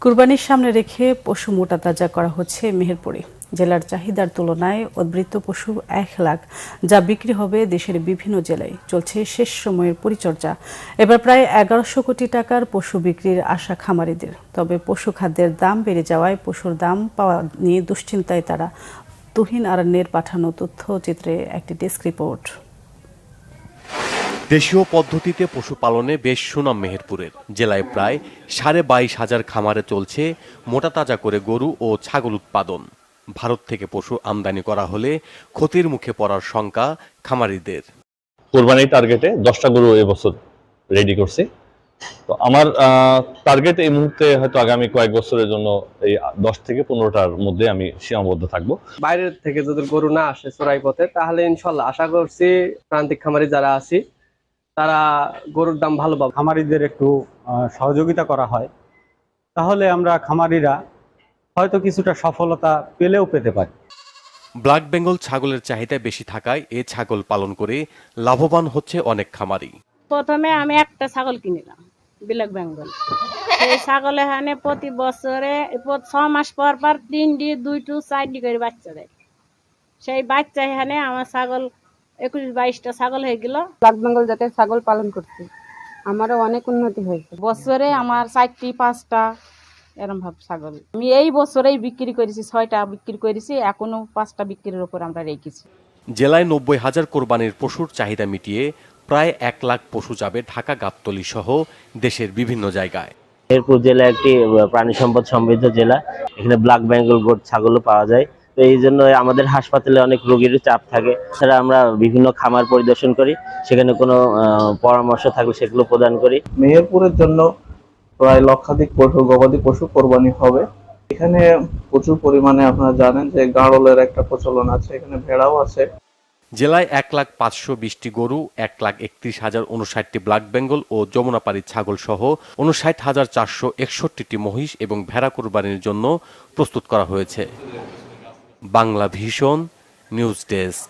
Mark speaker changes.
Speaker 1: কুরবানির সামনে রেখে পশু মোটাতাজা করা হচ্ছে মেহেরপুরে। জেলার চাহিদার তুলনায় উদ্বৃত্ত পশু 1 লাখ, যা বিক্রি হবে দেশের বিভিন্ন জেলায়। চলছে শেষ সময়ের পরিচর্যা। এবার প্রায় 1100 কোটি টাকার পশু বিক্রির আশা খামারিদের। তবে পশু খাদ্যের দাম বেড়ে যাওয়ায় পশুর দাম পাওয়া নিয়ে দুশ্চিন্তায় তারা। তুহিন আরান্নের পাঠানো তথ্যচিত্রে একটি ডেস্ক রিপোর্ট।
Speaker 2: দেশীয় পদ্ধতিতে পশুপালনে বেশ সুনাম মেহেরপুরের। জেলায় প্রায় 22,500 খামারে চলছে মোটাতাজা করে গরু ও ছাগল উৎপাদন। ভারত থেকে পশু আমদানি করা হলে ক্ষতির মুখে পড়ার শঙ্কা খামারিদের।
Speaker 3: কোরবানির টার্গেটে 10টা গরু এবছর রেডি করছি। তো আমার টার্গেট এই মুহূর্তে হয়তো আগামী কয়েক বছরের জন্য এই 10 থেকে 15টার মধ্যে আমি সীমাবদ্ধ থাকবো।
Speaker 4: বাইরের থেকে যদি গরু না আসে চোরাই পথে, তাহলে ইনশাল্লাহ আশা করছি প্রান্তিক খামারি যারা আছি তারা গরুর দাম ভালো পাবে।
Speaker 5: খামারিদের একটু সহযোগিতা করা হয়, তাহলে আমরা খামারিরা হয়তো কিছুটা সফলতা পেলেও পেতে পারি।
Speaker 2: ব্ল্যাক বেঙ্গল ছাগলের চাহিদা বেশি থাকায় এ ছাগল পালন করে লাভবান হচ্ছে অনেক খামারি।
Speaker 6: প্রথমে আমি একটা ছাগল কিনিলাম, ব্ল্যাক বেঙ্গল। এই ছাগল এখানে প্রতি বছরে 6 মাস পর পর 3ডি 2টো 4ডি করে বাচ্চা দেয়। সেই বাচ্চা এখানে আমার ছাগল 21-22টা ছাগল হয়ে গেল।
Speaker 7: ব্ল্যাক বেঙ্গল জাতের ছাগল পালন করছি, আমারও অনেক উন্নতি হয়েছে।
Speaker 6: বছরে আমার 4টি 5টা এরকম ভাব ছাগল আমি এই বছরেই বিক্রি করেছি। 6টা বিক্রি করেছি, এখনো 5টা বিক্রির উপর আমরা রেখেছি।
Speaker 2: জেলায় 90,000 কোরবানির পশুর চাহিদা মিটিয়ে প্রায় 1 লাখ পশু যাবে ঢাকা, গাবতলী সহ দেশের বিভিন্ন জায়গায়।
Speaker 8: মেহেরপুর জেলা একটি প্রাণী সম্পদ সমৃদ্ধ জেলা। এখানে ব্ল্যাক বেঙ্গল গোট ছাগলও পাওয়া যায়। তো এই জন্য আমাদের হাসপাতালে অনেক রোগীর চাপ থাকে। এছাড়া আমরা বিভিন্ন খামার পরিদর্শন করি, সেখানে কোনো পরামর্শ থাকলে সেগুলো প্রদান করি।
Speaker 9: মেহেরপুরের জন্য প্রায় লক্ষাধিক পশু, গবাদি পশু কোরবানি হবে। এখানে প্রচুর পরিমাণে আপনারা জানেন যে গাড়লের একটা প্রচলন আছে, এখানে ভেড়াও আছে।
Speaker 2: জেলায় 1,520টি গরু, 1,31,059টি ব্ল্যাক বেঙ্গল ও যমুনাপাড়ি ছাগল সহ 59,461টি মহিষ এবং ভেড়া কোরবানির জন্য প্রস্তুত করা হয়েছে। Bangla vision news desk.